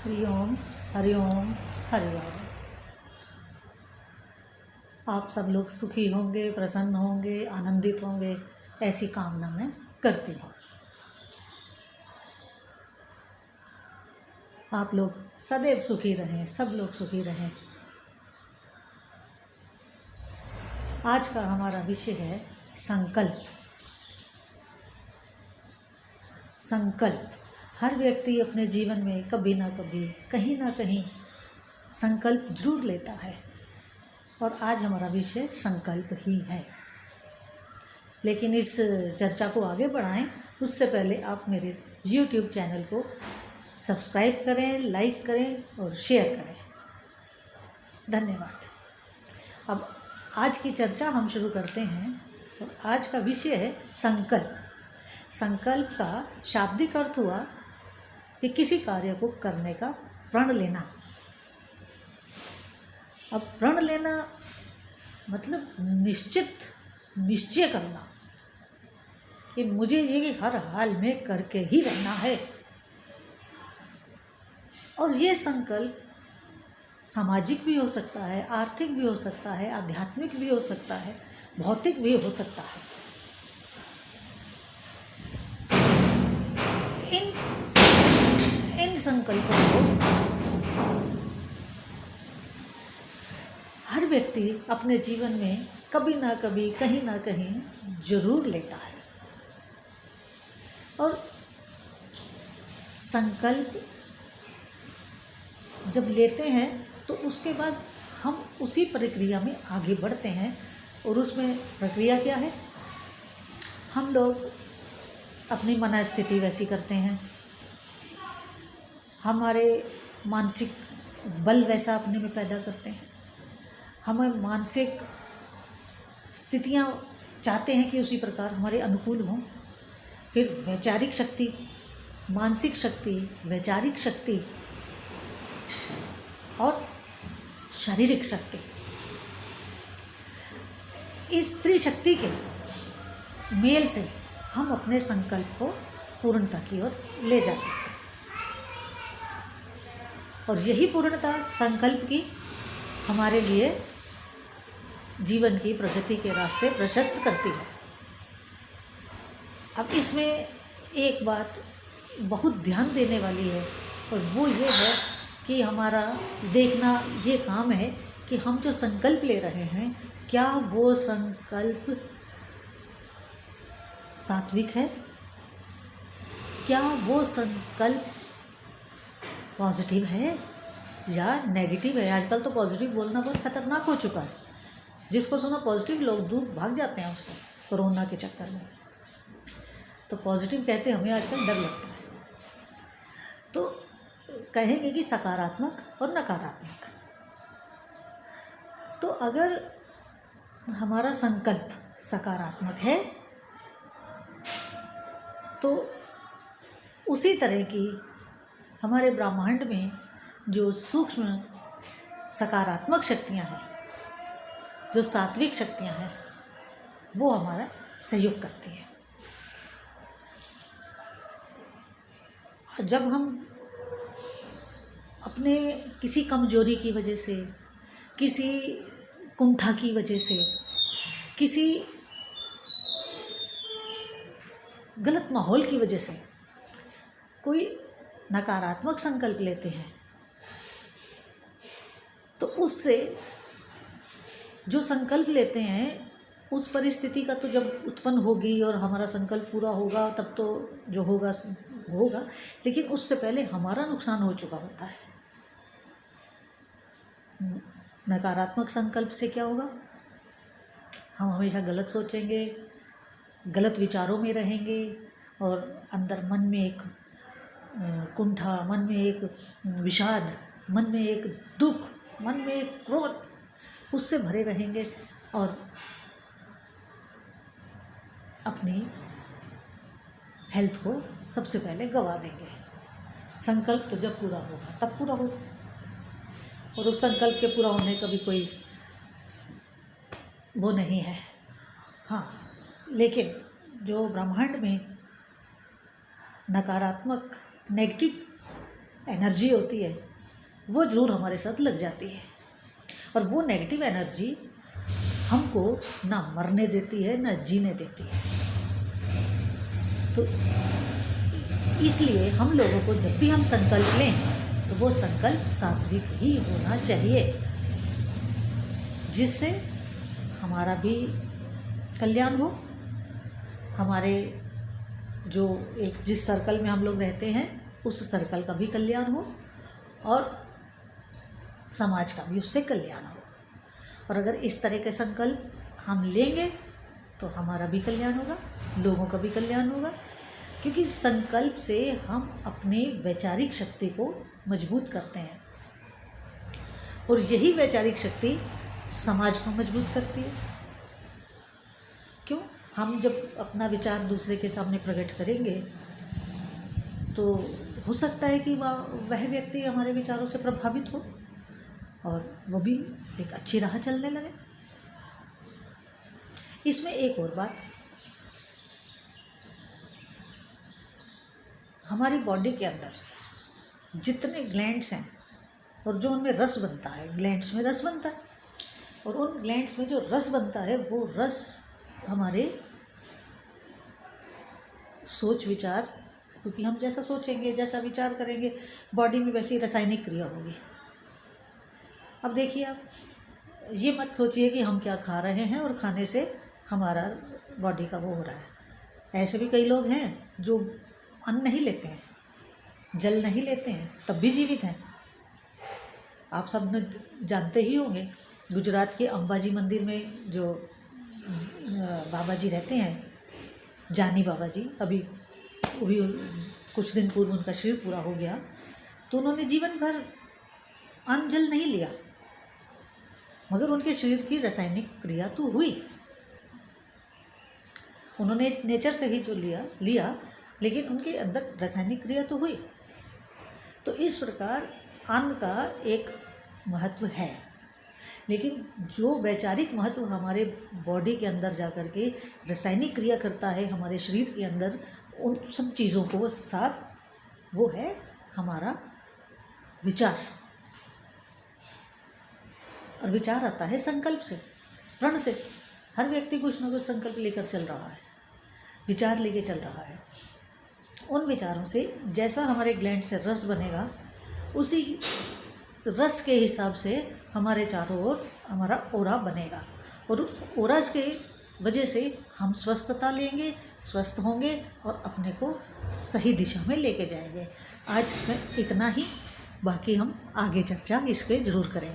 हरिओम हरिओम हरिओम। आप सब लोग सुखी होंगे, प्रसन्न होंगे, आनंदित होंगे, ऐसी कामना मैं करती हूँ। आप लोग सदैव सुखी रहें, सब लोग सुखी रहें। आज का हमारा विषय है संकल्प। संकल्प हर व्यक्ति अपने जीवन में कभी ना कभी, कहीं ना कहीं संकल्प जरूर लेता है, और आज हमारा विषय संकल्प ही है। लेकिन इस चर्चा को आगे बढ़ाएं उससे पहले आप मेरे YouTube चैनल को सब्सक्राइब करें, लाइक करें और शेयर करें। धन्यवाद। अब आज की चर्चा हम शुरू करते हैं, और आज का विषय है संकल्प। संकल्प का शाब्दिक अर्थ हुआ कि किसी कार्य को करने का प्रण लेना। अब प्रण लेना मतलब निश्चय करना कि मुझे ये हर हाल में करके ही रहना है। और ये संकल्प सामाजिक भी हो सकता है, आर्थिक भी हो सकता है, आध्यात्मिक भी हो सकता है, भौतिक भी हो सकता है। इन संकल्पों को हर व्यक्ति अपने जीवन में कभी ना कभी, कहीं ना कहीं जरूर लेता है। और संकल्प जब लेते हैं तो उसके बाद हम उसी प्रक्रिया में आगे बढ़ते हैं। और उसमें प्रक्रिया क्या है? हम लोग अपनी मनस्थिति वैसी करते हैं, हमारे मानसिक बल वैसा अपने में पैदा करते हैं, हमें मानसिक स्थितियाँ चाहते हैं कि उसी प्रकार हमारे अनुकूल हों। फिर वैचारिक शक्ति, मानसिक शक्ति, वैचारिक शक्ति और शारीरिक शक्ति, इस त्रिशक्ति के मेल से हम अपने संकल्प को पूर्णता की ओर ले जाते हैं। और यही पूर्णता संकल्प की हमारे लिए जीवन की प्रगति के रास्ते प्रशस्त करती है। अब इसमें एक बात बहुत ध्यान देने वाली है, और वो ये है कि हमारा देखना ये काम है कि हम जो संकल्प ले रहे हैं, क्या वो संकल्प सात्विक है? क्या वो संकल्प पॉजिटिव है या नेगेटिव है? आजकल तो पॉजिटिव बोलना बहुत खतरनाक हो चुका है। जिसको सुना पॉजिटिव, लोग दूर भाग जाते हैं उससे, कोरोना के चक्कर में। तो पॉजिटिव कहते हमें आजकल डर लगता है। तो कहेंगे कि सकारात्मक और नकारात्मक। तो अगर हमारा संकल्प सकारात्मक है तो उसी तरह की हमारे ब्रह्मांड में जो सूक्ष्म सकारात्मक शक्तियाँ हैं, जो सात्विक शक्तियाँ हैं, वो हमारा सहयोग करती हैं। जब हम अपने किसी कमजोरी की वजह से, किसी कुंठा की वजह से, किसी गलत माहौल की वजह से कोई नकारात्मक संकल्प लेते हैं, तो उससे जो संकल्प लेते हैं उस परिस्थिति का तो जब उत्पन्न होगी और हमारा संकल्प पूरा होगा तब तो जो होगा होगा, लेकिन उससे पहले हमारा नुकसान हो चुका होता है। नकारात्मक संकल्प से क्या होगा? हम हमेशा गलत सोचेंगे, गलत विचारों में रहेंगे, और अंदर मन में एक कुंठा, मन में एक विषाद, मन में एक दुख, मन में एक क्रोध, उससे भरे रहेंगे और अपनी हेल्थ को सबसे पहले गंवा देंगे। संकल्प तो जब पूरा होगा तब पूरा होगा, और उस संकल्प के पूरा होने का भी कोई वो नहीं है। हाँ, लेकिन जो ब्रह्मांड में नकारात्मक, नेगेटिव एनर्जी होती है वो ज़रूर हमारे साथ लग जाती है, और वो नेगेटिव एनर्जी हमको ना मरने देती है ना जीने देती है। तो इसलिए हम लोगों को जब भी हम संकल्प लें तो वो संकल्प सात्विक ही होना चाहिए, जिससे हमारा भी कल्याण हो, हमारे जो एक जिस सर्कल में हम लोग रहते हैं उस सर्कल का भी कल्याण हो, और समाज का भी उससे कल्याण हो। और अगर इस तरह के संकल्प हम लेंगे तो हमारा भी कल्याण होगा, लोगों का भी कल्याण होगा, क्योंकि संकल्प से हम अपने वैचारिक शक्ति को मजबूत करते हैं, और यही वैचारिक शक्ति समाज को मजबूत करती है। क्यों? हम जब अपना विचार दूसरे के सामने प्रकट करेंगे तो हो सकता है कि वह व्यक्ति हमारे विचारों से प्रभावित हो और वो भी एक अच्छी राह चलने लगे। इसमें एक और बात, हमारी बॉडी के अंदर जितने ग्लैंड्स हैं और जो उनमें रस बनता है, ग्लैंड्स में रस बनता है, और उन ग्लैंड्स में जो रस बनता है वो रस हमारे सोच विचार, क्योंकि हम जैसा सोचेंगे जैसा विचार करेंगे बॉडी में वैसी रासायनिक क्रिया होगी। अब देखिए, आप ये मत सोचिए कि हम क्या खा रहे हैं और खाने से हमारा बॉडी का वो हो रहा है। ऐसे भी कई लोग हैं जो अन्न नहीं लेते हैं, जल नहीं लेते हैं, तब भी जीवित हैं। आप सब ने जानते ही होंगे, गुजरात के अंबाजी मंदिर में जो बाबा जी रहते हैं, जानी बाबा जी, अभी कुछ दिन पूर्व उनका शरीर पूरा हो गया, तो उन्होंने जीवन भर अन्न जल नहीं लिया, मगर उनके शरीर की रासायनिक क्रिया तो हुई। उन्होंने नेचर से ही जो लिया लेकिन उनके अंदर रासायनिक क्रिया तो हुई। तो इस प्रकार अन्न का एक महत्व है, लेकिन जो वैचारिक महत्व हमारे बॉडी के अंदर जा कर के रासायनिक क्रिया करता है हमारे शरीर के अंदर, उन सब चीज़ों को साथ, वो है हमारा विचार। और विचार आता है संकल्प से, प्रण से। हर व्यक्ति कुछ न कुछ संकल्प लेकर चल रहा है, विचार लेके चल रहा है। उन विचारों से जैसा हमारे ग्लैंड से रस बनेगा, उसी रस के हिसाब से हमारे चारों ओर हमारा ओरा बनेगा, और उस ओरा के वजह से हम स्वस्थता लेंगे, स्वस्थ होंगे और अपने को सही दिशा में लेके जाएंगे। आज मैं इतना ही, बाकी हम आगे चर्चा इस पे ज़रूर करेंगे।